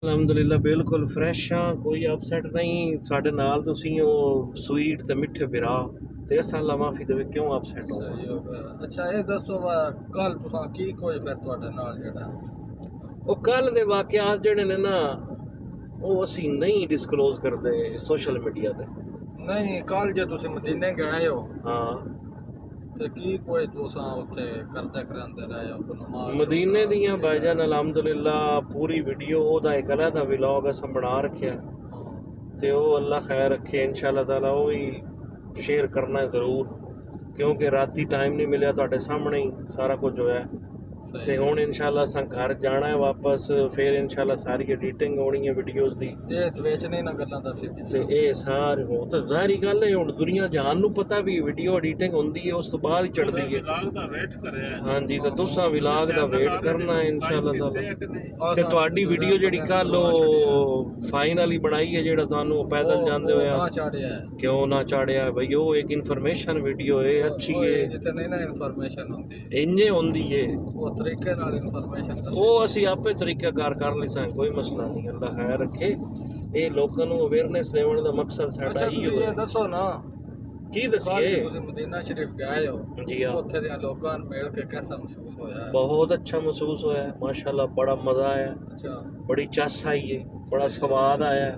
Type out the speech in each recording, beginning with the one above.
ਅਲਹਮਦੁਲਿਲਾ ਬਿਲਕੁਲ ਫਰੈਸ਼ ਆ, ਕੋਈ ਅਪਸੈਟ ਨਹੀਂ। ਸਾਡੇ ਨਾਲ ਤੁਸੀਂ ਉਹ ਸਵੀਟ ਤੇ ਮਿੱਠੇ ਬਿਰਾ ਤੇ ਇਸ ਅੱਲਾ ਮਾਫੀ ਦੇਵੇ ਕਿਉਂ ਅਪਸੈਟ ਹੋ। ਸਹੀ ਹੋ ਗਿਆ। ਅੱਛਾ ਇਹ ਦੱਸੋ ਕੱਲ ਤੁਸੀਂ ਕੀ ਕੋਈ ਫਿਰ ਤੁਹਾਡੇ ਨਾਲ ਜਿਹੜਾ ਉਹ ਕੱਲ ਦੇ ਵਾਕਿਆਤ ਜਿਹੜੇ ਨੇ ਨਾ ਉਹ ਅਸੀਂ ਨਹੀਂ ਡਿਸਕਲੋਜ਼ ਕਰਦੇ ਸੋਸ਼ਲ ਮੀਡੀਆ ਤੇ। ਨਹੀਂ ਕੱਲ ਜੇ ਤੁਸੀਂ ਮਦੀਨੇ ਗਏ ਹੋ ਹਾਂ ਤੇ ਕੀ ਕੋਈ ਤੁਸੀਂ ਉੱਥੇ ਕਰਦੇ ਕਰਾਂਦੇ ਰਹੇ ਹੋ ਨਮਾਜ਼ ਮਦੀਨੇ ਦੀਆਂ ਭਾਈਜਾਨ ਅਲਹਮਦੁਲਿਲਾ ਪੂਰੀ ਵੀਡੀਓ ਉਹਦਾ ਇੱਕ ਅਲੱਗਾ ਵਲੌਗ ਅਸਾਂ ਬਣਾ ਰੱਖਿਆ ਤੇ ਉਹ ਅੱਲਾ ਖੈਰ ਰੱਖੇ ਇਨਸ਼ਾਅੱਲਾ ਤਾਲਾ ਉਹ ਵੀ ਸ਼ੇਅਰ ਕਰਨਾ ਜ਼ਰੂਰ, ਕਿਉਂਕਿ ਰਾਤੀ ਟਾਈਮ ਨਹੀਂ ਮਿਲਿਆ। ਤੁਹਾਡੇ ਸਾਹਮਣੇ ਹੀ ਸਾਰਾ ਕੁਝ ਹੋਇਆ ਤੇ ਹੁਣ ਇਨਸ਼ਾਅੱਲਾ ਅਸਾਂ ਘਰ ਜਾਣਾ ਹੈ ਵਾਪਸ, ਫਿਰ ਇਨਸ਼ਾਅੱਲਾ ਸਾਰੀ ਐਡੀਟਿੰਗ ਹੋਣੀ ਹੈ ਵੀਡੀਓਜ਼ ਦੀ ਇਹ ਵੇਚਣੇ ਨਾ ਗੱਲਾਂ ਦੱਸੀ ਤੇ ਇਹ ਸਾਰੇ ਹੋ ਤਾਂ ਜ਼ਾਹਰੀ ਗੱਲ ਹੈ। ਹੁਣ ਦੁਨੀਆ ਜਹਾਨ ਨੂੰ ਪਤਾ ਵੀ ਵੀਡੀਓ ਐਡੀਟਿੰਗ ਹੁੰਦੀ ਹੈ ਉਸ ਤੋਂ ਬਾਅਦ ਹੀ ਚੜਦੀ ਹੈ। ਹਾਂਜੀ ਤਾਂ ਤੁਸੀਂ ਵਲੌਗ ਦਾ ਵੇਟ ਕਰਨਾ ਹੈ ਇਨਸ਼ਾਅੱਲਾ ਤਾਲਾ। ਤੇ ਤੁਹਾਡੀ ਵੀਡੀਓ ਜਿਹੜੀ ਕੱਲ ਉਹ ਫਾਈਨਲੀ ਬਣਾਈ ਹੈ ਜਿਹੜਾ ਤੁਹਾਨੂੰ ਪੈਦਲ ਜਾਂਦੇ ਹੋਇਆ ਕਿਉਂ ਨਾ ਚਾੜਿਆ ਬਈ, ਉਹ ਇੱਕ ਇਨਫੋਰਮੇਸ਼ਨ ਵੀਡੀਓ ਹੈ, ਅੱਛੀ ਹੈ, ਜਿੱਥੇ ਨਹੀਂ ਨਾ ਇਨਫੋਰਮੇਸ਼ਨ ਹੁੰਦੀ ਇੰਨੇ ਹੁੰਦੀ ਹੈ ਉਹ ਤਰੀਕੇ ਨਾਲ ਇਨਫੋਰਮੇਸ਼ਨ ਉਹ ਅਸੀਂ ਆਪੇ ਤਰੀਕਾਕਾਰ ਕਰ ਲਈ ਸਾਂ, ਕੋਈ ਮਸਲਾ ਨਹੀਂ। ਅੱਲਾ ਖੈਰ ਰੱਖੇ। ਇਹ ਲੋਕਾਂ ਨੂੰ ਅਵੇਅਰਨੈਸ ਦੇਣ ਦਾ ਮਕਸਦ ਸਾਡਾ ਹੀ ਹੈ। ਦੱਸੋ ਨਾ ਕੀ ਦੱਸੀਏ ਤੁਸੀਂ ਮਦੀਨਾ ਸ਼ਰੀਫ ਗਏ ਹੋ ਜੀ ਹਾਂ, ਉੱਥੇ ਦੇ ਲੋਕਾਂ ਨੂੰ ਮਿਲ ਕੇ ਕਿਹਦਾ ਮਹਿਸੂਸ ਹੋਇਆ? ਬਹੁਤ ਅੱਛਾ ਮਹਿਸੂਸ ਹੋਇਆ ਮਾਸ਼ਾਅੱਲਾ, ਬੜਾ ਮਜ਼ਾ ਆਇਆ, ਅੱਛਾ ਬੜੀ ਚੱਸ ਆਈ ਹੈ, ਬੜਾ ਸਵਾਦ ਆਇਆ।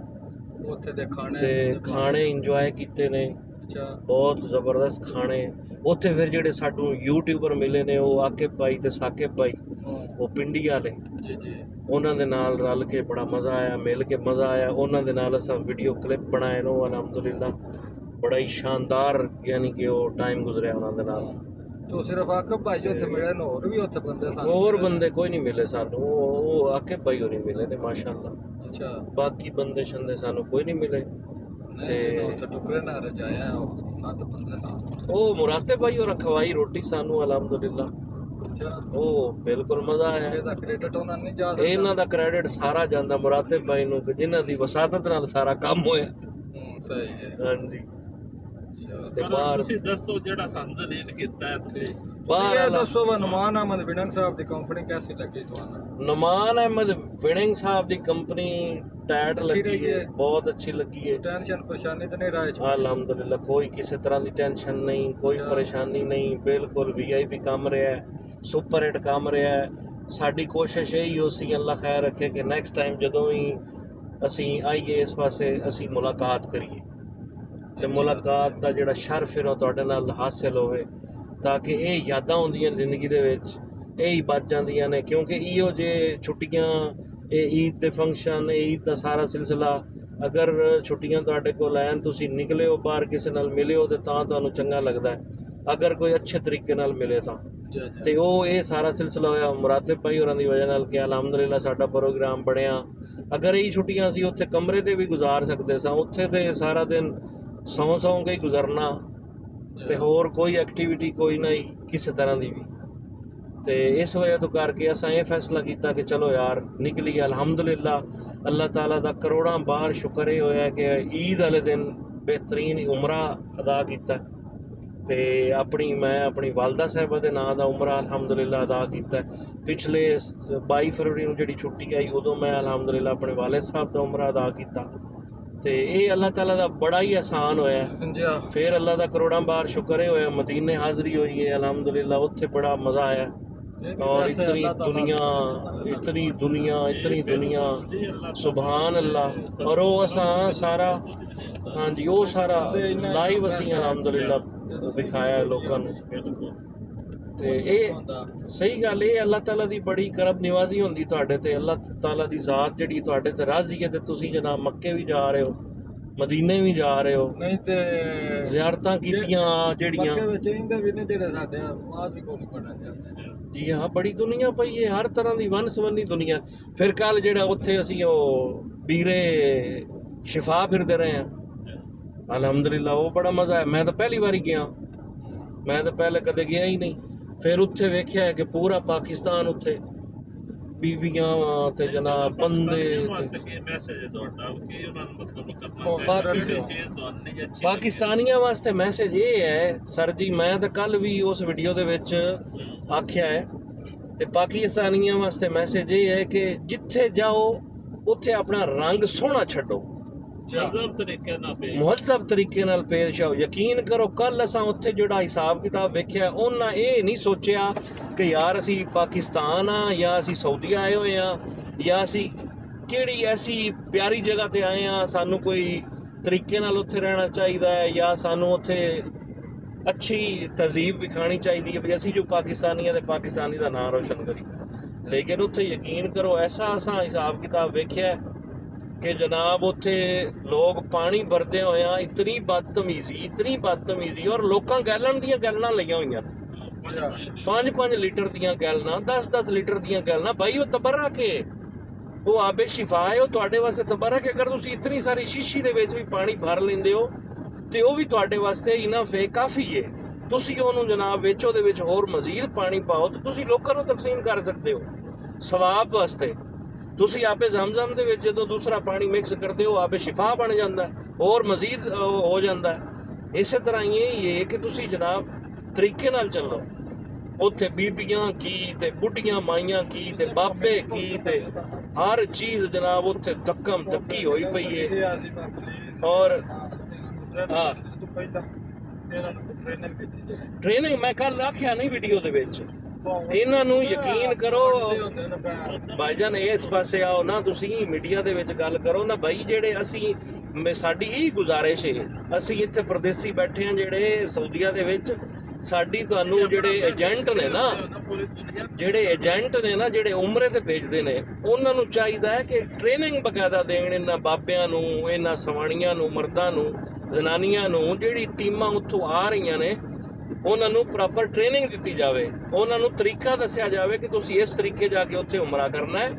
ਉੱਥੇ ਦੇ ਖਾਣੇ ਤੇ ਖਾਣੇ ਇੰਜੋਏ ਕੀਤੇ ਨੇ, ਅੱਛਾ ਬਹੁਤ ਜ਼ਬਰਦਸਤ ਖਾਣੇ। ਉੱਥੇ ਫਿਰ ਜਿਹੜੇ ਸਾਨੂੰ ਯੂਟਿਊਬਰ ਮਿਲੇ ਨੇ ਉਹ ਆਕਿਬ ਭਾਈ ਤੇ ਸਾਕਿਬ ਭਾਈ, ਉਹ ਪਿੰਡੀ ਵਾਲੇ, ਜੀ ਜੀ ਉਹਨਾਂ ਦੇ ਨਾਲ ਰਲ ਕੇ ਬੜਾ ਮਜ਼ਾ ਆਇਆ, ਮਿਲ ਕੇ ਮਜ਼ਾ ਆਇਆ। ਉਹਨਾਂ ਦੇ ਨਾਲ ਅਸਾਂ ਵੀਡੀਓ ਕਲਿੱਪ ਬਣਾਏ ਨੇ ਅਲਹਮਦੁਲਿਲਾ, ਬੜਾ ਹੀ ਸ਼ਾਨਦਾਰ ਯਾਨੀ ਕਿ ਉਹ ਟਾਈਮ ਗੁਜ਼ਰਿਆ ਉਹਨਾਂ ਦੇ ਨਾਲ। ਤੋ ਸਿਰਫ ਆਕਿਬ ਭਾਈ ਉੱਥੇ ਮਿਲੇ ਨੇ, ਹੋਰ ਵੀ ਉੱਥੇ ਬੰਦੇ ਸਨ? ਹੋਰ ਬੰਦੇ ਕੋਈ ਨਹੀਂ ਮਿਲੇ ਸਾਨੂੰ, ਉਹ ਆਕਿਬ ਭਾਈ ਹੋਣੀ ਮਿਲੇ ਨੇ ਮਾਸ਼ਾਅੱਲਾ। ਅੱਛਾ ਬਾਕੀ ਬੰਦੇ ਸ਼ੰਦੇ ਸਾਨੂੰ ਕੋਈ ਨਹੀਂ ਮਿਲੇ। ਤੇ ਉੱਥੇ ਟੁਕਰੇ ਨਾ ਰਜਾਇਆ 7 ਬੰਦੇ ਸਨ। ਉਹ ਮੁਰਾਤੇ ਭਾਈ ਉਹ ਰਖਵਾਈ ਰੋਟੀ ਸਾਨੂੰ ਅਲਹਮਦੁਲਿਲਾ, ਉਹ ਬਿਲਕੁਲ ਮਜ਼ਾ ਆਇਆ। ਇਹਦਾ ਕ੍ਰੈਡਿਟ ਉਹਨਾਂ ਨਹੀਂ ਜਾ ਇਹਨਾਂ ਦਾ ਕ੍ਰੈਡਿਟ ਸਾਰਾ ਜਾਂਦਾ ਮੁਰਾਤੇ ਭਾਈ ਨੂੰ, ਜਿਨ੍ਹਾਂ ਦੀ ਵਸਾਤਤ ਨਾਲ ਸਾਰਾ ਕੰਮ ਹੋਇਆ। ਸਹੀ ਹੈ ਹਾਂਜੀ ਤੇ ਬਾਹਰ ਤੁਸੀਂ ਦੱਸੋ ਜਿਹੜਾ ਸਾਨੂੰ ਜ਼ਲੀਲ ਕੀਤਾ ਹੈ ਤੁਸੀਂ ਬਾਹਰ ਦੱਸੋ ਨੁਮਾਨ ਅਹਿਮਦ ਵਿਨੰਗ ਸਾਹਿਬ ਦੀ ਕੰਪਨੀ ਕੈਸੀ ਲੱਗੀ ਤੁਹਾਨੂੰ? ਨੁਮਾਨ ਅਹਿਮਦ ਵਿਨੰਗ ਸਾਹਿਬ ਦੀ ਕੰਪਨੀ ਟੈਟ ਲੱਗੀ ਹੈ, ਬਹੁਤ ਅੱਛੀ ਲੱਗੀ ਹੈ। ਟੈਨਸ਼ਨ ਪਰੇਸ਼ਾਨੀ ਤਾਂ ਨਹੀਂ ਰਹੇ? ਅਲਹਮਦੁਲਿਲਾ ਕੋਈ ਕਿਸੇ ਤਰ੍ਹਾਂ ਦੀ ਟੈਨਸ਼ਨ ਨਹੀਂ, ਕੋਈ ਪਰੇਸ਼ਾਨੀ ਨਹੀਂ, ਬਿਲਕੁਲ VIP ਕੰਮ ਰਿਹਾ ਹੈ, ਸੁਪਰ ਹਿੱਟ ਕੰਮ ਰਿਹਾ ਹੈ। ਸਾਡੀ ਕੋਸ਼ਿਸ਼ ਇਹੀ ਹੋ ਸੀ ਅੱਲਾ ਖੈਰ ਰੱਖੇ ਕਿ ਨੈਕਸਟ ਟਾਈਮ ਜਦੋਂ ਵੀ ਅਸੀਂ ਆਈਏ ਇਸ ਪਾਸੇ ਅਸੀਂ ਮੁਲਾਕਾਤ ਕਰੀਏ ਤੇ ਮੁਲਾਕਾਤ ਦਾ ਜਿਹੜਾ ਸ਼ਰਫ ਹੈ ਉਹ ਤੁਹਾਡੇ ਨਾਲ ਹਾਸਿਲ ਹੋਵੇ, ਤਾਂ ਕਿ ਇਹ ਯਾਦਾਂ ਹੁੰਦੀਆਂ ਜ਼ਿੰਦਗੀ ਦੇ ਵਿੱਚ ਇਹ ਹੀ ਬਚ ਜਾਂਦੀਆਂ ਨੇ। ਕਿਉਂਕਿ ਇਹੋ ਜੇ ਛੁੱਟੀਆਂ, ਇਹ ਈਦ ਦੇ ਫੰਕਸ਼ਨ, ਇਹ ਈਦ ਦਾ ਸਾਰਾ ਸਿਲਸਿਲਾ, ਅਗਰ ਛੁੱਟੀਆਂ ਤੁਹਾਡੇ ਕੋਲ ਆਣ ਤੁਸੀਂ ਨਿਕਲੇ ਹੋ ਬਾਹਰ ਕਿਸੇ ਨਾਲ ਮਿਲੇ ਹੋ ਤੇ ਤਾਂ ਤੁਹਾਨੂੰ ਚੰਗਾ ਲੱਗਦਾ ਹੈ, ਅਗਰ ਕੋਈ ਅੱਛੇ ਤਰੀਕੇ ਨਾਲ ਮਿਲੇ ਤਾਂ। ਤੇ ਉਹ ਇਹ ਸਾਰਾ ਸਿਲਸਿਲਾ ਹੋਇਆ ਮੁਰਾਤਿਬ ਭਾਈ ਹੋਰਾਂ ਦੀ ਵਜ੍ਹਾ ਨਾਲ ਕਿ ਅਲਹਮਦੁਲਿਲਾ ਸਾਡਾ ਪ੍ਰੋਗਰਾਮ ਬਣਿਆ। ਅਗਰ ਇਹ ਛੁੱਟੀਆਂ ਸੀ ਉੱਥੇ ਕਮਰੇ ਤੇ ਵੀ ਗੁਜ਼ਾਰ ਸਕਦੇ ਸਾਂ, ਉੱਥੇ ਤੇ ਸਾਰਾ ਦਿਨ ਸੌਂ ਕੇ ਹੀ ਗੁਜ਼ਰਨਾ ਤੇ ਹੋਰ ਕੋਈ ਐਕਟੀਵਿਟੀ ਕੋਈ ਨਹੀਂ ਕਿਸੇ ਤਰ੍ਹਾਂ ਦੀ ਵੀ। ਤੇ ਇਸ ਵਜ੍ਹਾ ਤੋਂ ਕਰਕੇ ਅਸਾਂ ਇਹ ਫੈਸਲਾ ਕੀਤਾ ਕਿ ਚਲੋ ਯਾਰ ਨਿਕਲੀਏ। ਅਲਹਮਦੁਲਿਲਾ ਅੱਲਾਹ ਤਾਲਾ ਦਾ ਕਰੋੜਾਂ ਬਾਰ ਸ਼ੁਕਰ ਇਹ ਹੋਇਆ ਕਿ ਈਦ ਵਾਲੇ ਦਿਨ ਬਿਹਤਰੀਨ ਉਮਰਾ ਅਦਾ ਕੀਤਾ ਤੇ ਮੈਂ ਆਪਣੀ ਵਾਲਦਾ ਸਾਹਿਬਾ ਦੇ ਨਾਂ ਦਾ ਉਮਰਾ ਅਲਹਮਦੁਲਿਲਾ ਅਦਾ ਕੀਤਾ। ਪਿਛਲੇ 22 ਫਰਵਰੀ ਨੂੰ ਜਿਹੜੀ ਛੁੱਟੀ ਆਈ ਉਦੋਂ ਮੈਂ ਅਲਹਮਦੁਲਿਲਾ ਆਪਣੇ ਵਾਲਿਦ ਸਾਹਿਬ ਦਾ ਉਮਰਾ ਅਦਾ ਕੀਤਾ ਤੇ ਇਹ ਅੱਲਾਹ ਤਾਲਾ ਦਾ ਬੜਾ ਹੀ ਆਸਾਨ ਹੋਇਆ। ਫਿਰ ਅੱਲਾਹ ਦਾ ਕਰੋੜਾਂ ਬਾਰ ਸ਼ੁਕਰ ਇਹ ਹੋਇਆ ਮਦੀਨੇ ਹਾਜ਼ਰੀ ਹੋਈ ਹੈ ਅਲਹਮਦੁਲਿਲਾ, ਉੱਥੇ ਬੜਾ ਮਜ਼ਾ ਆਇਆ। और इतनी दुनिया सुभान अल्लाह। और वो असा सारा हाँ जी वो सारा लाइव असी अलहमदुलिल्ला दिखाया लोगों ते सही गल ये अल्लाह ताला दी बड़ी करब निवाजी होंदी तुहाडे ते। अल्लाह ताला दी ज़ात जिहड़ी तुहाडे ते राज़ी है ते तुसीं जनाब मक्के भी जा रहे हो, मदीने भी जा रहे हो, नहीं ते ज़ियारतां कीतियां जिहड़ियां जी हाँ बड़ी दुनिया पई है, हर तरह की वन सवनी दुनिया। फिर कल जेड़ा उत्थे असीं बीरे शिफा फिरते रहे हैं अलहमदुलिल्ला, वो बड़ा मज़ा है। मैं तो पहली बारी गया, मैं तो पहले कदे गया ही नहीं। फिर उत्थे वेख्या है कि पूरा पाकिस्तान उत्थे बीबियां ते जनाब बंदे पाकिस्तानियां वास्ते मैसेज ये है सर जी, मैं तो कल भी उस वीडियो दे विच आख्या है ते पाकिस्तानियां वास्ते मैसेज ये है कि जिथे जाओ ਉੱਥੇ ਆਪਣਾ ਰੰਗ ਸੋਹਣਾ ਛੱਡੋ, ਮਜ਼ਹਬ ਤਰੀਕੇ ਨਾਲ ਪੇਸ਼ ਮੁਹੱਜ਼ਬ ਤਰੀਕੇ ਨਾਲ ਪੇਸ਼ ਆਓ। ਯਕੀਨ ਕਰੋ ਕੱਲ ਅਸਾਂ ਉੱਥੇ ਜਿਹੜਾ ਹਿਸਾਬ ਕਿਤਾਬ ਵੇਖਿਆ, ਉਹਨਾਂ ਇਹ ਨਹੀਂ ਸੋਚਿਆ ਕਿ ਯਾਰ ਅਸੀਂ ਪਾਕਿਸਤਾਨ ਆ ਜਾਂ ਅਸੀਂ ਸਾਊਦੀ ਆਏ ਹੋਏ ਆ ਜਾਂ ਅਸੀਂ ਕਿਹੜੀ ਐਸੀ ਪਿਆਰੀ ਜਗ੍ਹਾ ਤੇ ਆਏ ਆ, ਸਾਨੂੰ ਕੋਈ ਤਰੀਕੇ ਨਾਲ ਉੱਥੇ ਰਹਿਣਾ ਚਾਹੀਦਾ ਹੈ ਜਾਂ ਸਾਨੂੰ ਉੱਥੇ ਅੱਛੀ ਤਹਿਜ਼ੀਬ ਵਿਖਾਣੀ ਚਾਹੀਦੀ ਹੈ ਵੀ ਅਸੀਂ ਜੋ ਪਾਕਿਸਤਾਨੀ ਆ ਤੇ ਪਾਕਿਸਤਾਨੀ ਦਾ ਨਾਂ ਰੋਸ਼ਨ ਕਰੀ। ਲੇਕਿਨ ਉੱਥੇ ਯਕੀਨ ਕਰੋ ਐਸਾ ਅਸਾਂ ਹਿਸਾਬ ਕਿਤਾਬ ਵੇਖਿਆ ਕਿ ਜਨਾਬ ਉੱਥੇ ਲੋਕ ਪਾਣੀ ਭਰਦੇ ਹੋਇਆ ਇਤਨੀ ਬਦਤਮੀਜ਼ੀ ਔਰ ਲੋਕਾਂ ਗੈਲਨ ਦੀਆਂ ਗੈਲਨਾਂ ਲਈਆਂ ਹੋਈਆਂ, 5-5 ਲੀਟਰ ਦੀਆਂ ਗੈਲਨਾਂ, 10-10 ਲੀਟਰ ਦੀਆਂ ਗੈਲਨਾਂ। ਭਾਈ ਉਹ ਤਬਰਕ ਹੈ, ਉਹ ਆਬੇ ਸ਼ਿਫਾ ਹੈ, ਉਹ ਤੁਹਾਡੇ ਵਾਸਤੇ ਤਬਰਕ ਹੈ। ਅਗਰ ਤੁਸੀਂ ਇਤਨੀ ਸਾਰੀ ਸ਼ੀਸ਼ੀ ਦੇ ਵਿੱਚ ਵੀ ਪਾਣੀ ਭਰ ਲੈਂਦੇ ਹੋ ਤੇ ਉਹ ਵੀ ਤੁਹਾਡੇ ਵਾਸਤੇ ਇਨਫ ਹੈ, ਕਾਫੀ ਹੈ। ਤੁਸੀਂ ਉਹਨੂੰ ਜਨਾਬ ਵਿੱਚ ਉਹਦੇ ਵਿੱਚ ਹੋਰ ਮਜ਼ੀਦ ਪਾਣੀ ਪਾਓ ਤੇ ਤੁਸੀਂ ਲੋਕਾਂ ਨੂੰ ਤਕਸੀਮ ਕਰ ਸਕਦੇ ਹੋ ਸਵਾਬ ਵਾਸਤੇ। ਤੁਸੀਂ ਆਪੇ ਜ਼ਮਜ਼ਮ ਦੇ ਵਿੱਚ ਜਦੋਂ ਦੂਸਰਾ ਪਾਣੀ ਮਿਕਸ ਕਰਦੇ ਹੋ ਆਪੇ ਸ਼ਿਫਾ ਬਣ ਜਾਂਦਾ, ਹੋਰ ਮਜ਼ੀਦ ਹੋ ਜਾਂਦਾ। ਇਸੇ ਤਰ੍ਹਾਂ ਇਹ ਹੈ ਕਿ ਤੁਸੀਂ ਜਨਾਬ ਤਰੀਕੇ ਨਾਲ ਚੱਲੋ। ਉੱਥੇ ਬੀਬੀਆਂ ਕੀ ਤੇ ਬੁੱਢੀਆਂ ਮਾਈਆਂ ਕੀ ਤੇ ਬਾਬੇ ਕੀ ਤੇ ਹਰ ਚੀਜ਼ ਜਨਾਬ ਉੱਥੇ ਧੱਕਮ ਧੱਕੀ ਹੋਈ ਪਈ ਹੈ। ਔਰ ਹਾਂ ਟ੍ਰੇਨਿੰਗ ਮੈਂ ਕੱਲ ਆਖਿਆ ਨਹੀਂ ਵੀਡੀਓ ਦੇ ਵਿੱਚ, ਇਹਨਾਂ ਨੂੰ ਯਕੀਨ ਕਰੋ ਭਾਈਜਾਨ ਇਸ ਪਾਸੇ ਆਓ ਨਾ, ਤੁਸੀਂ ਮੀਡੀਆ ਦੇ ਵਿੱਚ ਗੱਲ ਕਰੋ ਨਾ ਭਾਈ। ਜਿਹੜੇ ਅਸੀਂ ਸਾਡੀ ਇਹੀ ਗੁਜ਼ਾਰਿਸ਼ ਹੈ, ਅਸੀਂ ਇੱਥੇ ਪਰਦੇਸੀ ਬੈਠੇ ਹਾਂ ਜਿਹੜੇ ਸਾਊਦੀਆ ਦੇ ਵਿੱਚ, ਸਾਡੀ ਤੁਹਾਨੂੰ ਜਿਹੜੇ ਏਜੰਟ ਨੇ ਨਾ ਜਿਹੜੇ ਉਮਰੇ ਤੇ ਭੇਜਦੇ ਨੇ, ਉਹਨਾਂ ਨੂੰ ਚਾਹੀਦਾ ਹੈ ਕਿ ਟ੍ਰੇਨਿੰਗ ਬਕਾਇਦਾ ਦੇਣ ਇਹਨਾਂ ਬਾਬਿਆਂ ਨੂੰ, ਇਹਨਾਂ ਸਵਾਣੀਆਂ ਨੂੰ, ਮਰਦਾਂ ਨੂੰ, ਜ਼ਨਾਨੀਆਂ ਨੂੰ। ਜਿਹੜੀ ਟੀਮਾਂ ਉੱਥੋਂ ਆ ਰਹੀਆਂ ਨੇ ਉਹਨਾਂ ਨੂੰ ਪ੍ਰੋਪਰ ਟ੍ਰੇਨਿੰਗ ਦਿੱਤੀ ਜਾਵੇ, ਉਹਨਾਂ ਨੂੰ ਤਰੀਕਾ ਦੱਸਿਆ ਜਾਵੇ ਕਿ ਤੁਸੀਂ ਇਸ ਤਰੀਕੇ ਜਾ ਕੇ ਉੱਥੇ ਉਮਰਾ ਕਰਨਾ ਹੈ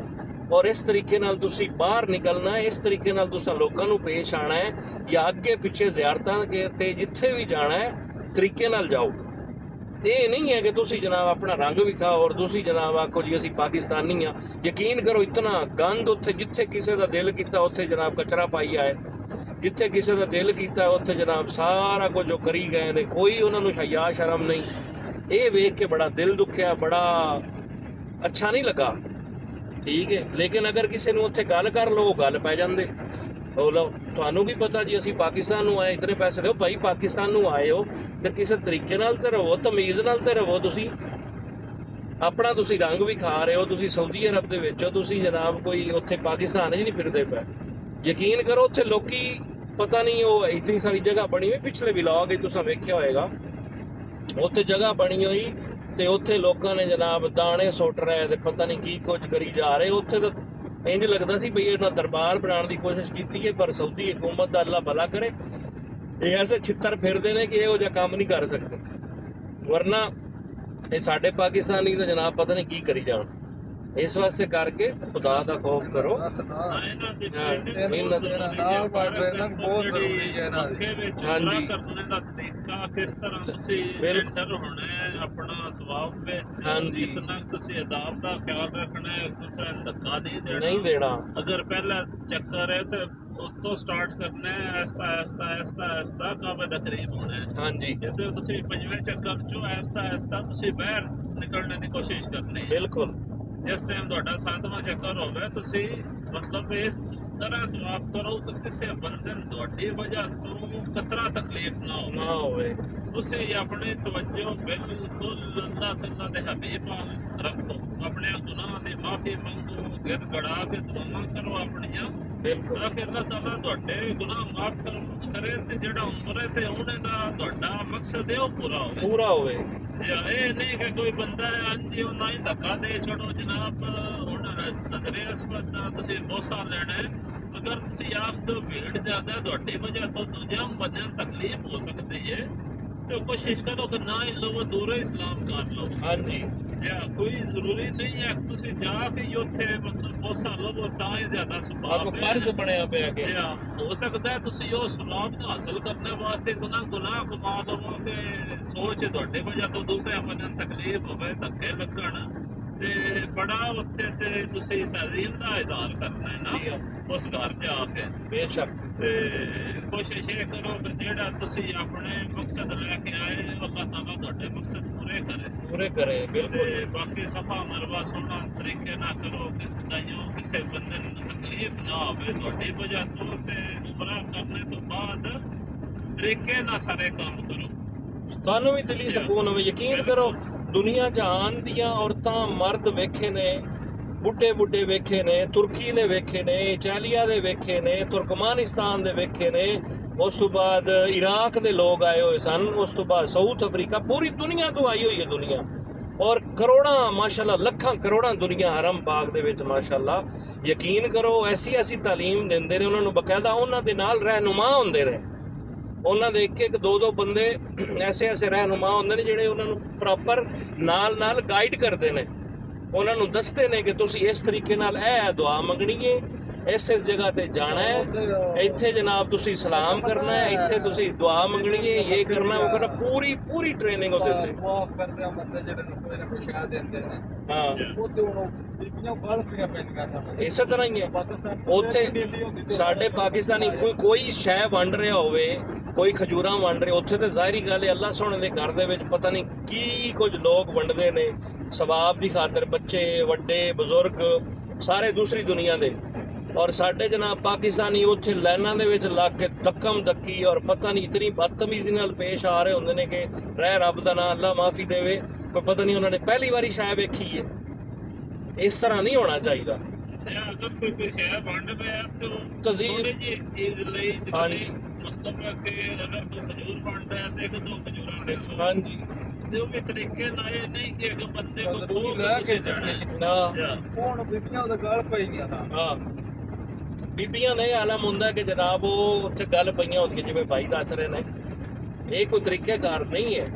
ਔਰ ਇਸ ਤਰੀਕੇ ਨਾਲ ਤੁਸੀਂ ਬਾਹਰ ਨਿਕਲਣਾ ਹੈ, ਇਸ ਤਰੀਕੇ ਨਾਲ ਤੁਸੀਂ ਲੋਕਾਂ ਨੂੰ ਪੇਸ਼ ਆਣਾ ਹੈ ਜਾਂ ਅੱਗੇ ਪਿੱਛੇ ਜ਼ਿਆਰਤਾਂ ਤੇ ਜਿੱਥੇ ਵੀ ਜਾਣਾ ਹੈ ਤਰੀਕੇ ਨਾਲ ਜਾਓ। ਇਹ ਨਹੀਂ ਹੈ ਕਿ ਤੁਸੀਂ ਜਨਾਬ ਆਪਣਾ ਰੰਗ ਵਿਖਾਓ ਔਰ ਤੁਸੀਂ ਜਨਾਬ ਆਖੋ ਜੀ ਅਸੀਂ ਪਾਕਿਸਤਾਨੀ ਆ। ਯਕੀਨ ਕਰੋ ਇਤਨਾ ਗੰਦ ਉੱਥੇ, ਜਿੱਥੇ ਕਿਸੇ ਦਾ ਦਿਲ ਕੀਤਾ ਉੱਥੇ ਜਨਾਬ ਕਚਰਾ ਪਾਈ ਆਏ, ਜਿੱਥੇ ਕਿਸੇ ਦਾ ਦਿਲ ਕੀਤਾ ਉੱਥੇ ਜਨਾਬ ਸਾਰਾ ਕੁਝ ਜੋ ਕਰੀ ਗਏ ਨੇ, ਕੋਈ ਉਹਨਾਂ ਨੂੰ ਹਯਾ ਸ਼ਰਮ ਨਹੀਂ। ਇਹ ਵੇਖ ਕੇ ਬੜਾ ਦਿਲ ਦੁਖਿਆ, ਬੜਾ ਅੱਛਾ ਨਹੀਂ ਲੱਗਾ, ਠੀਕ ਹੈ। ਲੇਕਿਨ ਅਗਰ ਕਿਸੇ ਨੂੰ ਉੱਥੇ ਗੱਲ ਕਰ ਲਓ ਗੱਲ ਪੈ ਜਾਂਦੇ, ਉਹ ਲਓ ਤੁਹਾਨੂੰ ਕੀ ਪਤਾ ਜੀ ਅਸੀਂ ਪਾਕਿਸਤਾਨ ਨੂੰ ਆਏ, ਇਤਨੇ ਪੈਸੇ ਦਿਓ। ਭਾਈ ਪਾਕਿਸਤਾਨ ਨੂੰ ਆਏ ਹੋ ਤੇ ਕਿਸੇ ਤਰੀਕੇ ਨਾਲ ਤੇ ਰਹੋ, ਤਮੀਜ਼ ਨਾਲ ਤੇ ਰਹੋ। ਤੁਸੀਂ ਆਪਣਾ ਤੁਸੀਂ ਰੰਗ ਵੀ ਖਾ ਰਹੇ ਹੋ, ਤੁਸੀਂ ਸਾਊਦੀ ਅਰਬ ਦੇ ਵਿੱਚ ਹੋ, ਤੁਸੀਂ ਜਨਾਬ ਕੋਈ ਉੱਥੇ ਪਾਕਿਸਤਾਨ 'ਚ ਨਹੀਂ ਫਿਰਦੇ ਪਏ। ਯਕੀਨ ਕਰੋ ਉੱਥੇ ਲੋਕੀ ਪਤਾ ਨਹੀਂ, ਉਹ ਇਤਨੀ ਸਾਰੀ ਜਗ੍ਹਾ ਬਣੀ ਹੋਈ, ਪਿਛਲੇ ਵਲੌਗ ਹੀ ਤੁਸੀਂ ਵੇਖਿਆ ਹੋਏਗਾ, ਉੱਥੇ ਜਗ੍ਹਾ ਬਣੀ ਹੋਈ ਤੇ ਉੱਥੇ ਲੋਕਾਂ ਨੇ ਜਨਾਬ ਦਾਣੇ ਸੁੱਟ ਰਹੇ ਤੇ ਪਤਾ ਨਹੀਂ ਕੀ ਕੁਝ ਕਰੀ ਜਾ ਰਹੇ। ਉੱਥੇ ਤਾਂ ਇੰਝ ਲੱਗਦਾ ਸੀ ਬਈ ਇਹਨਾਂ ਦਰਬਾਰ ਬਣਾਉਣ ਦੀ ਕੋਸ਼ਿਸ਼ ਕੀਤੀ ਹੈ, ਪਰ ਸਾਊਦੀ ਹਕੂਮਤ ਦਾ ਅੱਲਾ ਭਲਾ ਕਰੇ, ਇਹ ਐਸੇ ਛਿੱਤਰ ਫਿਰਦੇ ਨੇ ਕਿ ਇਹੋ ਜਿਹਾ ਕੰਮ ਨਹੀਂ ਕਰ ਸਕਦੇ। ਵਰਨਾ ਇਹ ਸਾਡੇ ਪਾਕਿਸਤਾਨੀ ਤਾਂ ਜਨਾਬ ਪਤਾ ਨਹੀਂ ਕੀ ਕਰੀ ਜਾਣ। ਇਸ ਵਾਸਤੇ ਕਰਕੇ ਖੁਦਾ ਦਾ ਖੌਫ ਕਰੋ। ਇਹਨਾਂ ਦੀ ਟ੍ਰੇਨਿੰਗ ਬਹੁਤ ਜ਼ਰੂਰੀ ਹੈ। ਮੱਕੇ ਵਿੱਚ ਉਮਰਾ ਕਰਨੇ ਦਾ ਤਰੀਕਾ ਕਿਸ ਤਰ੍ਹਾਂ ਤੁਸੀਂ ਐਂਟਰ ਹੋਣਾ ਹੈ, ਆਪਣਾ ਤਵਾਫ ਵਿੱਚ ਕਿਤਨਾ ਤੁਸੀਂ ਅਦਾਬ ਦਾ ਖਿਆਲ ਰੱਖਣਾ ਹੈ, ਦੂਸਰਾ ਧੱਕਾ ਨਹੀਂ ਦੇਣਾ। ਅਗਰ ਪਹਿਲਾ ਚੱਕਰ ਹੈ ਤੇ ਉੱਤੋਂ ਸਟਾਰਟ ਕਰਨਾ ਹੈ, ਐਸਤਾ ਕਾਬੇ ਦਾ ਕਰੀਬ ਹੋਣਾ ਹੈ। ਹਾਂਜੀ, ਜਦੋਂ ਤੁਸੀਂ ਪੰਜਵੇਂ ਚੱਕਰ ਚੋਂ ਐਸਤਾ ਤੁਸੀਂ ਬਾਹਰ ਨਿਕਲਣ ਦੀ ਕੋਸ਼ਿਸ਼ ਕਰਨੀ ਹੈ। ਬਿਲਕੁਲ ਜਿਸ ਟਾਈਮ ਤੁਹਾਡਾ 7ਵਾਂ ਚੱਕਰ ਹੋਵੇ ਤੁਸੀਂ ਮਤਲਬ ਇਸ ਤਰ੍ਹਾਂ ਤਵਾਫ ਕਰੋ ਕਿ ਕਿਸੇ ਬੰਦੇ ਨੂੰ ਤੁਹਾਡੀ ਵਜ੍ਹਾ ਤੋਂ ਕਤਰਾ ਤਕਲੀਫ ਨਾ ਹੋਵੇ। ਤੁਸੀਂ ਆਪਣੀ ਤਵੱਜੋ ਬਿਲਕੁਲ ਅੱਲਾਹ ਤਾਲਾ ਦੇ ਹਬੀਬ ਵੱਲ ਰੱਖੋ, ਆਪਣੇ ਗੁਨਾਹਾਂ ਦੀ ਮਾਫੀ ਮੰਗੋ, ਗਿੜਗੜਾ ਕੇ ਦੁਆਵਾਂ ਕਰੋ ਆਪਣੀਆਂ, ਤਾਂ ਕਿ ਅੱਲਾਹ ਤਾਲਾ ਤੁਹਾਡੇ ਗੁਨਾਹ ਮਾਫ ਕਰੇ ਤੇ ਜਿਹੜਾ ਉਮਰੇ ਤੇ ਆਉਣੇ ਦਾ ਤੁਹਾਡਾ ਮਕਸਦ ਹੈ ਉਹ ਪੂਰਾ ਹੋਵੇ। ਇਹ ਨਹੀਂ ਕਿ ਕੋਈ ਬੰਦਾ ਹਾਂਜੀ ਉਹਨਾਂ ਹੀ ਧੱਕਾ ਦੇ ਛੱਡੋ ਜਨਾਬ, ਹੁਣ ਨਜ਼ਰੇ ਅਸਬਤ ਦਾ ਤੁਸੀਂ ਬੋਸਾ ਲੈਣਾ ਹੈ। ਅਗਰ ਤੁਸੀਂ ਆਪ ਤੋਂ ਭੀੜ ਜ਼ਿਆਦਾ ਤੁਹਾਡੀ ਵਜ੍ਹਾ ਤੋਂ ਦੂਜਿਆਂ ਬੰਦਿਆਂ ਨੂੰ ਤਕਲੀਫ ਹੋ ਸਕਦੀ ਹੈ ਤੇ ਕੋਸ਼ਿਸ਼ ਕਰੋ ਕਿ ਨਾ ਹੀ ਲਵੋ, ਦੂਰੇ ਇਸਲਾਮ ਕਰ ਲਓ। ਹਾਂਜੀ, ਕੋਈ ਜ਼ਰੂਰੀ ਨਹੀਂ ਹੈ ਤੁਸੀਂ ਜਾ ਕੇ ਉੱਥੇ ਮਤਲਬ ਬੋਸਾ ਲਵੋ ਤਾਂ ਹੀ ਜ਼ਿਆਦਾ ਸਵਾਬ ਫਰਜ਼ ਬਣਿਆ ਪਿਆ ਕਿ ਹੋ ਸਕਦਾ ਤੁਸੀਂ ਉਹ ਸਵਾਬ ਨੂੰ ਹਾਸਲ ਕਰਨ ਵਾਸਤੇ ਇਤਨਾ ਗੁਨਾਹ ਕਮਾ ਲਵੋ ਕਿ ਸੋਚ ਤੁਹਾਡੇ ਵਜ੍ਹਾ ਤੋਂ ਦੂਸਰੇ ਬੰਦਿਆਂ ਨੂੰ ਤਕਲੀਫ ਹੋਵੇ, ਧੱਕੇ ਲੱਗਣ, ਤੇ ਬੜਾ ਉੱਥੇ ਤੇ ਤੁਸੀਂ ਤਾਜ਼ੀਮ ਦਾ ਇਜ਼ਹਾਰ ਕਰਨਾ ਹੈ ਨਾ ਉਸ ਘਰ ਜਾ ਕੇ ਬੇਸ਼ੱਕ ਤੇ ਕੋਸ਼ਿਸ਼ ਇਹ ਕਰੋ ਕਿ ਜਿਹੜਾ ਤੁਸੀਂ ਆਪਣੇ ਮਕਸਦ ਲੈ ਕੇ ਆਏ ਅੱਲਾਹ ਤਾਲਾ ਤੁਹਾਡੇ ਮਕਸਦ ਪੂਰੇ ਕਰੇ ਬਿਲਕੁਲ ਤੇ ਬਾਕੀ ਸਫਾ ਮਰਵਾ ਸੋਹਣਾ ਤਰੀਕੇ ਨਾਲ ਕਰੋ ਕਿ ਤਾਈਓ ਕਿਸੇ ਬੰਦੇ ਨੂੰ ਤਕਲੀਫ ਨਾ ਹੋਵੇ ਤੁਹਾਡੀ ਵਜ੍ਹਾ ਤੋਂ ਤੇ ਉਮਰਾ ਕਰਨੇ ਤੋਂ ਬਾਅਦ ਤਰੀਕੇ ਨਾਲ ਸਾਰੇ ਕੰਮ ਕਰੋ ਤੁਹਾਨੂੰ ਵੀ ਦਿਲੀ ਸਕੂਨ ਹੋਵੇ ਯਕੀਨ ਕਰੋ ਦੁਨੀਆ ਜਹਾਨ ਦੀਆਂ ਔਰਤਾਂ ਮਰਦ ਵੇਖੇ ਨੇ ਬੁੱਢੇ ਵੇਖੇ ਨੇ ਤੁਰਕੀ ਦੇ ਵੇਖੇ ਨੇ ਇਟਾਲੀਆ ਦੇ ਵੇਖੇ ਨੇ ਤੁਰਕਮਾਨਿਸਤਾਨ ਦੇ ਵੇਖੇ ਨੇ ਉਸ ਤੋਂ ਬਾਅਦ ਇਰਾਕ ਦੇ ਲੋਕ ਆਏ ਹੋਏ ਸਨ ਉਸ ਤੋਂ ਬਾਅਦ ਸਾਊਥ ਅਫਰੀਕਾ ਪੂਰੀ ਦੁਨੀਆ ਤੋਂ ਆਈ ਹੋਈ ਹੈ ਦੁਨੀਆ ਔਰ ਕਰੋੜਾਂ ਮਾਸ਼ਾਅੱਲਾ ਲੱਖਾਂ ਕਰੋੜਾਂ ਦੁਨੀਆ ਹਰਮ ਪਾਕ ਦੇ ਵਿੱਚ ਮਾਸ਼ਾਅੱਲਾ ਯਕੀਨ ਕਰੋ ਐਸੀ ਤਾਲੀਮ ਦਿੰਦੇ ਨੇ ਉਹਨਾਂ ਨੂੰ ਬਕਾਇਦਾ ਉਹਨਾਂ ਦੇ ਨਾਲ ਰਹਿਨੁਮਾ ਹੁੰਦੇ ਨੇ ਉਹਨਾਂ ਦੇ ਇੱਕ ਦੋ ਬੰਦੇ ਐਸੇ ਰਹਿਨੁਮਾ ਹੁੰਦੇ ਨੇ ਜਿਹੜੇ ਉਹਨਾਂ ਨੂੰ ਪ੍ਰੋਪਰ ਨਾਲ ਗਾਈਡ ਕਰਦੇ ਨੇ ਉਹਨਾਂ ਨੂੰ ਦੱਸਦੇ ਨੇ ਕਿ ਤੁਸੀਂ ਇਸ ਤਰੀਕੇ ਨਾਲ ਇਹ ਦੁਆ ਮੰਗਣੀ ਹੈ ਇਸ ਜਗ੍ਹਾ ਤੇ ਜਾਣਾ ਹੈ ਇੱਥੇ ਜਨਾਬ ਤੁਸੀਂ ਸਲਾਮ ਕਰਨਾ ਹੈ ਇੱਥੇ ਤੁਸੀਂ ਦੁਆ ਮੰਗਣੀ ਹੈ ਇਹ ਕਰਨਾ ਉਹ ਕਰਨਾ ਪੂਰੀ ਟ੍ਰੇਨਿੰਗ ਉਹ ਦਿੰਦੇ ਦੁਆ ਕਰਦੇ ਆ ਬੰਦੇ ਜਿਹੜੇ ਨੂੰ ਕੋਈ ਨਾ ਕੋਈ ਸ਼ਾਇਦ ਦਿੰਦੇ ਨੇ ਹਾਂ ਉਹ ਤੇ ਉਹਨੂੰ ਬੀਬੀਆਂ ਬਾਹਰ ਪਿਆ ਪੈਂਦੀਆਂ ਨੇ ਇਸੇ ਤਰ੍ਹਾਂ ਹੀ ਹੈ ਉੱਥੇ ਸਾਡੇ ਪਾਕਿਸਤਾਨੀ ਕੋਈ ਸ਼ੈ ਵੰਡ ਰਿਹਾ ਹੋਵੇ ਕੋਈ ਖਜੂਰਾਂ ਵੰਡ ਰਹੇ ਉੱਥੇ ਤੇ ਜ਼ਾਹਿਰੀ ਗੱਲ ਹੈ ਅੱਲਾਹ ਸੋਹਣੇ ਦੇ ਘਰ ਦੇ ਵਿੱਚ ਪਤਾ ਨਹੀਂ ਕੀ ਕੁਝ ਲੋਕ ਵੰਡਦੇ ਨੇ ਸਵਾਬ ਦੀ ਖਾਤਰ ਬੱਚੇ ਵੱਡੇ ਬਜ਼ੁਰਗ ਸਾਰੇ ਦੂਸਰੀ ਦੁਨੀਆ ਦੇ ਔਰ ਸਾਡੇ ਜਨਾਬ ਪਾਕਿਸਤਾਨੀ ਉੱਥੇ ਲਾਈਨਾਂ ਦੇ ਵਿੱਚ ਲੱਗ ਕੇ ਧੱਕਮ ਧੱਕੀ ਔਰ ਪਤਾ ਨਹੀਂ ਇਤਨੀ ਬਦਤਮੀਜ਼ੀ ਨਾਲ ਪੇਸ਼ ਆ ਰਹੇ ਹੁੰਦੇ ਨੇ ਕਿ ਰਹਿ ਰੱਬ ਦਾ ਨਾਂ ਅੱਲਾਹ ਮਾਫੀ ਦੇਵੇ ਕੋਈ ਪਤਾ ਨਹੀਂ ਉਹਨਾਂ ਨੇ ਪਹਿਲੀ ਵਾਰੀ ਸ਼ਾਇਦ ਵੇਖੀ ਹੈ ਇਸ ਤਰ੍ਹਾਂ ਨਹੀਂ ਹੋਣਾ ਚਾਹੀਦਾ ਅਗਰ ਕੋਈ ਸ਼ੈ ਵੰਡ ਰਿਹਾ ਤਾਂ ਥੋੜੀ ਜਿਹੀ ਚੀਜ਼ ਲਈ ਹਾਂਜੀ ਮਤਲਬ ਕਿ ਅਗਰ ਤੂੰ ਖਜੂਰ ਵੰਡ ਰਿਹਾ ਤੇ ਇੱਕ ਦੋ ਖਜੂਰਾਂ ਦੇ ਹਾਂਜੀ ਤੇ ਉਹ ਵੀ ਤਰੀਕੇ ਨਾਲ ਇਹ ਨਹੀਂ ਕਿ ਇੱਕ ਬੰਦੇ ਕੋ ਦੋ ਲੈ ਕੇ ਜਾਣੇ ਨਾ ਹੁਣ ਬੀਬੀਆਂ ਉਹਦਾ ਗਲ ਪਈ ਗਿਆ ਹਾਂ ਬੀਬੀਆਂ ਦਾ ਇਹ ਆਲਮ ਹੁੰਦਾ ਕਿ ਜਨਾਬ ਉਹ ਉੱਥੇ ਗੱਲ ਪਈਆਂ ਹੁੰਦੀਆਂ ਜਿਵੇਂ ਭਾਈ ਦੱਸ ਰਹੇ ਨੇ ਇਹ ਕੋਈ ਤਰੀਕੇਕਾਰ ਨਹੀਂ ਹੈ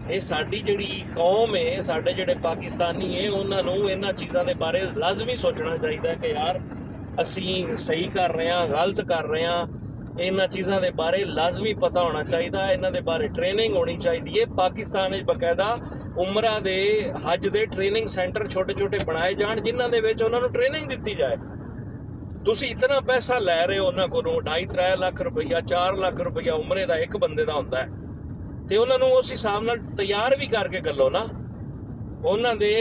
ਇਹ ਸਾਡੀ ਜਿਹੜੀ ਕੌਮ ਹੈ ਸਾਡੇ ਜਿਹੜੇ ਪਾਕਿਸਤਾਨੀ ਹੈ ਉਹਨਾਂ ਨੂੰ ਇਹਨਾਂ ਚੀਜ਼ਾਂ ਦੇ ਬਾਰੇ ਲਾਜ਼ਮੀ ਸੋਚਣਾ ਚਾਹੀਦਾ ਕਿ ਯਾਰ ਅਸੀਂ ਸਹੀ ਕਰ ਰਹੇ ਹਾਂ ਗਲਤ ਕਰ ਰਹੇ ਹਾਂ ਇਹਨਾਂ ਚੀਜ਼ਾਂ ਦੇ ਬਾਰੇ ਲਾਜ਼ਮੀ ਪਤਾ ਹੋਣਾ ਚਾਹੀਦਾ ਇਹਨਾਂ ਦੇ ਬਾਰੇ ਟ੍ਰੇਨਿੰਗ ਹੋਣੀ ਚਾਹੀਦੀ ਹੈ ਪਾਕਿਸਤਾਨ ਵਿੱਚ ਬਕਾਇਦਾ ਉਮਰਾ ਦੇ ਹੱਜ ਦੇ ਟ੍ਰੇਨਿੰਗ ਸੈਂਟਰ ਛੋਟੇ ਬਣਾਏ ਜਾਣ ਜਿਨ੍ਹਾਂ ਦੇ ਵਿੱਚ ਉਹਨਾਂ ਨੂੰ ਟ੍ਰੇਨਿੰਗ ਦਿੱਤੀ ਜਾਏ ਤੁਸੀਂ ਇਤਨਾ ਪੈਸਾ ਲੈ ਰਹੇ ਹੋ ਉਹਨਾਂ ਕੋਲੋਂ 2.5-3 ਲੱਖ ਰੁਪਈਆ 4 ਲੱਖ ਰੁਪਈਆ ਉਮਰੇ ਦਾ ਇੱਕ ਬੰਦੇ ਦਾ ਹੁੰਦਾ ਹੈ ਤੇ ਉਹਨਾਂ ਨੂੰ ਉਸ ਹਿਸਾਬ ਨਾਲ ਤਿਆਰ ਵੀ ਕਰਕੇ ਗੱਲੋ ਨਾ ਉਹਨਾਂ ਦੇ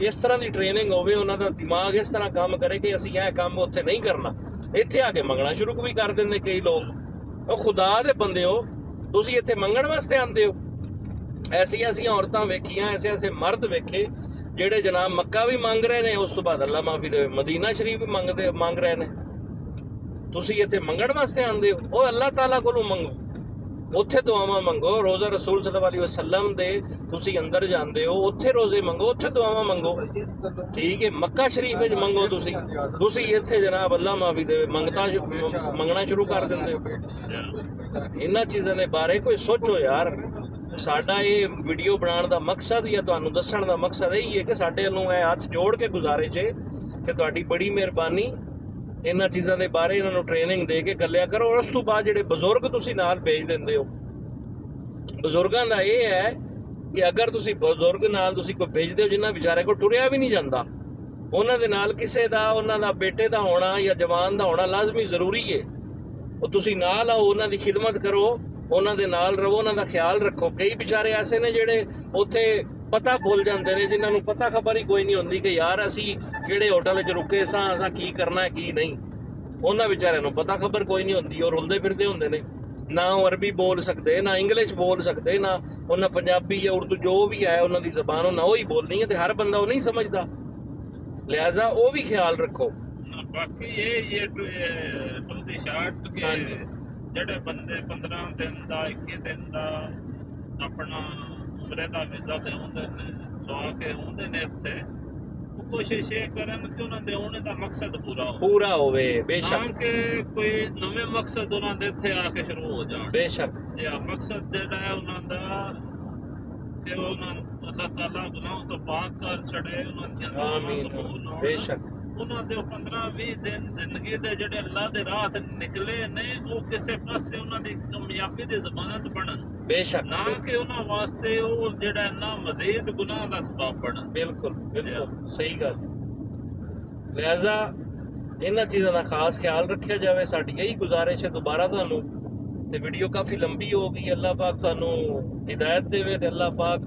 ਇਸ ਤਰ੍ਹਾਂ ਦੀ ਟ੍ਰੇਨਿੰਗ ਹੋਵੇ ਉਹਨਾਂ ਦਾ ਦਿਮਾਗ ਇਸ ਤਰ੍ਹਾਂ ਕੰਮ ਕਰੇ ਕਿ ਅਸੀਂ ਇਹ ਕੰਮ ਉੱਥੇ ਨਹੀਂ ਕਰਨਾ ਇੱਥੇ ਆ ਕੇ ਮੰਗਣਾ ਸ਼ੁਰੂ ਵੀ ਕਰ ਦਿੰਦੇ ਕਈ ਲੋਕ ਉਹ ਖੁਦਾ ਦੇ ਬੰਦੇ ਹੋ ਤੁਸੀਂ ਇੱਥੇ ਮੰਗਣ ਵਾਸਤੇ ਆਉਂਦੇ ਹੋ ਐਸੀਆਂ ਔਰਤਾਂ ਵੇਖੀਆਂ ਐਸੇ ਮਰਦ ਵੇਖੇ ਜਿਹੜੇ ਜਨਾਬ ਮੱਕਾ ਵੀ ਮੰਗ ਰਹੇ ਨੇ ਉਸ ਤੋਂ ਬਾਅਦ ਅੱਲਾ ਮਾਫੀ ਦੇਵੇ ਮਦੀਨਾ ਸ਼ਰੀਫ ਵੀ ਮੰਗ ਰਹੇ ਨੇ ਤੁਸੀਂ ਇੱਥੇ ਮੰਗਣ ਵਾਸਤੇ ਆਉਂਦੇ ਹੋ ਉਹ ਅੱਲਾਹ ਤਾਲਾ ਕੋਲੋਂ ਮੰਗੋ ਉੱਥੇ ਦੁਆਵਾਂ ਮੰਗੋ ਰੋਜ਼ਾ ਰਸੂਲ ਸੱਲੱਲਾਹੁ ਅਲੈਹਿ ਵਸੱਲਮ ਦੇ ਤੁਸੀਂ ਅੰਦਰ ਜਾਂਦੇ ਹੋ ਉੱਥੇ ਰੋਜ਼ੇ ਮੰਗੋ ਉੱਥੇ ਦੁਆਵਾਂ ਮੰਗੋ ਠੀਕ ਹੈ ਮੱਕਾ ਸ਼ਰੀਫ ਵਿੱਚ ਮੰਗੋ ਤੁਸੀਂ ਇੱਥੇ ਜਨਾਬ ਅੱਲਾ ਮਾਫੀ ਦੇਵੇ ਮੰਗਣਾ ਸ਼ੁਰੂ ਕਰ ਦਿੰਦੇ ਹੋ ਇਹਨਾਂ ਚੀਜ਼ਾਂ ਦੇ ਬਾਰੇ ਕੋਈ ਸੋਚੋ ਯਾਰ ਸਾਡਾ ਇਹ ਵੀਡੀਓ ਬਣਾਉਣ ਦਾ ਮਕਸਦ ਜਾਂ ਤੁਹਾਨੂੰ ਦੱਸਣ ਦਾ ਮਕਸਦ ਇਹੀ ਹੈ ਕਿ ਸਾਡੇ ਵੱਲੋਂ ਇਹ ਹੱਥ ਜੋੜ ਕੇ ਗੁਜ਼ਾਰਿਸ਼ ਹੈ ਕਿ ਤੁਹਾਡੀ ਬੜੀ ਮਿਹਰਬਾਨੀ ਇਹਨਾਂ ਚੀਜ਼ਾਂ ਦੇ ਬਾਰੇ ਇਹਨਾਂ ਨੂੰ ਟ੍ਰੇਨਿੰਗ ਦੇ ਕੇ ਗੱਲਿਆ ਕਰੋ ਔਰ ਉਸ ਤੋਂ ਬਾਅਦ ਜਿਹੜੇ ਬਜ਼ੁਰਗ ਤੁਸੀਂ ਨਾਲ ਭੇਜ ਦਿੰਦੇ ਹੋ ਬਜ਼ੁਰਗਾਂ ਦਾ ਇਹ ਹੈ ਕਿ ਅਗਰ ਤੁਸੀਂ ਬਜ਼ੁਰਗ ਨਾਲ ਤੁਸੀਂ ਕੋਈ ਭੇਜਦੇ ਹੋ ਜਿਨ੍ਹਾਂ ਵਿਚਾਰੇ ਕੋਲ ਟੁਰਿਆ ਵੀ ਨਹੀਂ ਜਾਂਦਾ ਉਹਨਾਂ ਦੇ ਨਾਲ ਕਿਸੇ ਦਾ ਉਹਨਾਂ ਦਾ ਬੇਟੇ ਦਾ ਹੋਣਾ ਜਾਂ ਜਵਾਨ ਦਾ ਹੋਣਾ ਲਾਜ਼ਮੀ ਜ਼ਰੂਰੀ ਹੈ ਉਹ ਤੁਸੀਂ ਨਾਲ ਆਓ ਉਹਨਾਂ ਦੀ ਖਿਦਮਤ ਕਰੋ ਉਹਨਾਂ ਦੇ ਨਾਲ ਰਹੋ ਉਹਨਾਂ ਦਾ ਖਿਆਲ ਰੱਖੋ ਕਈ ਵਿਚਾਰੇ ਐਸੇ ਨੇ ਜਿਹੜੇ ਉੱਥੇ ਪਤਾ ਭੁੱਲ ਜਾਂਦੇ ਨੇ ਜਿਨ੍ਹਾਂ ਨੂੰ ਪਤਾ ਖਬਰ ਹੀ ਕੋਈ ਨਹੀਂ ਹੁੰਦੀ ਕਿ ਯਾਰ ਅਸੀਂ ਕਿਹੜੇ ਹੋਟਲ 'ਚ ਰੁਕੇ ਸਾਂ ਕੀ ਕਰਨਾ ਕੀ ਨਹੀਂ ਉਹਨਾਂ ਵਿਚਾਰਿਆਂ ਨੂੰ ਪਤਾ ਖਬਰ ਕੋਈ ਨਹੀਂ ਹੁੰਦੀ ਉਹ ਰੁਲਦੇ ਫਿਰਦੇ ਹੁੰਦੇ ਨੇ ਨਾ ਉਹ ਅਰਬੀ ਬੋਲ ਸਕਦੇ ਨਾ ਇੰਗਲਿਸ਼ ਬੋਲ ਸਕਦੇ ਨਾ ਉਹਨਾਂ ਪੰਜਾਬੀ ਜਾਂ ਉਰਦੂ ਜੋ ਵੀ ਹੈ ਉਹਨਾਂ ਦੀ ਜ਼ਬਾਨ ਉਹਨਾਂ ਉਹੀ ਬੋਲਣੀ ਹੈ ਤੇ ਹਰ ਬੰਦਾ ਉਹ ਨਹੀਂ ਸਮਝਦਾ ਲਿਹਾਜ਼ਾ ਉਹ ਵੀ ਖਿਆਲ ਰੱਖੋ ਬਾਕੀ ਇਹ ਟੂ ਦੀ ਸ਼ਾਰਟ ਕਿ ਜਿਹੜੇ ਬੰਦੇ 15 ਦਿਨ ਦਾ 21 ਦਿਨ ਦਾ ਆਪਣਾ ਉਮਰੇ ਦਾ ਵੀਜ਼ਾ ਤੇ ਹੁੰਦੇ ਨੇ ਲਵਾ ਕੇ ਹੁੰਦੇ ਨੇ ਇੱਥੇ ਉਹ ਕੋਸ਼ਿਸ਼ ਇਹ ਕਰਨ ਕਿ ਉਹਨਾਂ ਦੇ ਆਉਣ ਦਾ ਮਕਸਦ ਪੂਰਾ ਹੋਵੇ ਬੇਸ਼ੱਕ ਕਿ ਕੋਈ ਨਵੇਂ ਮਕਸਦ ਉਹਨਾਂ ਦੇ ਇੱਥੇ ਆ ਕੇ ਸ਼ੁਰੂ ਹੋ ਜਾਣ ਬੇਸ਼ੱਕ ਇਹ ਮਕਸਦ ਜਿਹੜਾ ਹੈ ਉਹਨਾਂ ਦਾ ਕਿ ਉਹਨਾਂ ਅੱਲਾਹ ਤਾਲਾ ਗੁਨਾਹ ਤੋਂ ਪਾਕ ਕਰ ਛੜੇ ਉਹਨਾਂ ਦੀਆਂ ਆਮੀਨ ਬੇਸ਼ੱਕ ਉਹਨਾਂ ਦੇ 15-20 ਦਿਨ ਜ਼ਿੰਦਗੀ ਦੇ ਜਿਹੜੇ ਅੱਲਾਹ ਦੇ ਰਾਹ ਤੇ ਨਿਕਲੇ ਨੇ ਉਹ ਕਿਸੇ ਪਾਸੇ ਉਹਨਾਂ ਦੀ ਕਾਮਯਾਬੀ ਦੀ ਜ਼ਮਾਨਤ ਬਣਨ, ਬੇਸ਼ੱਕ, ਨਾ ਕਿ ਉਹਨਾਂ ਵਾਸਤੇ ਉਹ ਜਿਹੜਾ ਨਾ ਮਜ਼ੀਦ ਗੁਨਾਹ ਦਾ ਸਬਬ ਬਣਨ। ਬਿਲਕੁਲ ਬਿਲਕੁਲ ਸਹੀ ਗੱਲ। ਲਿਹਾਜ਼ਾ ਇਹਨਾਂ ਚੀਜ਼ਾਂ ਦਾ ਖਾਸ ਖਿਆਲ ਰੱਖਿਆ ਜਾਵੇ। ਸਾਡੀ ਇਹੀ ਗੁਜ਼ਾਰਿਸ਼ ਹੈ ਦੁਬਾਰਾ ਤੁਹਾਨੂੰ। ਤੇ ਵੀਡੀਓ ਕਾਫੀ ਲੰਬੀ ਹੋ ਗਈ। ਅੱਲਾਹ ਪਾਕ ਤੁਹਾਨੂੰ ਹਿਦਾਇਤ ਦੇਵੇ ਤੇ ਅੱਲਾਹ ਪਾਕ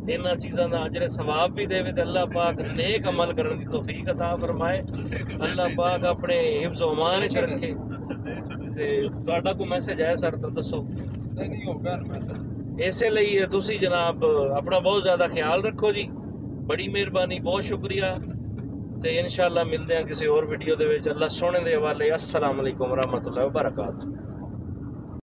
ਇਹਨਾਂ ਚੀਜ਼ਾਂ ਦਾ ਅਜਰ ਸਵਾਬ ਵੀ ਦੇਵੇ ਤੇ ਅੱਲਾਹ ਪਾਕ ਨੇਕ ਅਮਲ ਕਰਨ ਦੀ ਤੌਫੀਕ ਅਤਾ ਫਰਮਾਏ। ਅੱਲਾਹ ਪਾਕ ਆਪਣੇ ਹਿਫਜ਼ ਓ ਅਮਾਨ ਵਿੱਚ ਰੱਖੇ। ਤੇ ਤੁਹਾਡਾ ਕੋਈ ਮੈਸੇਜ ਹੈ ਸਰ ਤਾਂ ਦੱਸੋ। ਨਹੀਂ ਹੋਗਾ ਮੈਸੇਜ ਇਸੇ ਲਈ ਤੁਸੀਂ ਜਨਾਬ ਆਪਣਾ ਬਹੁਤ ਜ਼ਿਆਦਾ ਖਿਆਲ ਰੱਖੋ ਜੀ। ਬੜੀ ਮਿਹਰਬਾਨੀ, ਬਹੁਤ ਸ਼ੁਕਰੀਆ। ਤੇ ਇਨਸ਼ਾਅੱਲਾ ਮਿਲਦੇ ਹਾਂ ਕਿਸੇ ਹੋਰ ਵੀਡੀਓ ਦੇ ਵਿੱਚ। ਅੱਲਾਹ ਸੋਹਣੇ ਦੇ ਹਵਾਲੇ। अस्सलाम वालेकुम रहमतुल्लाहि व बरकातहू।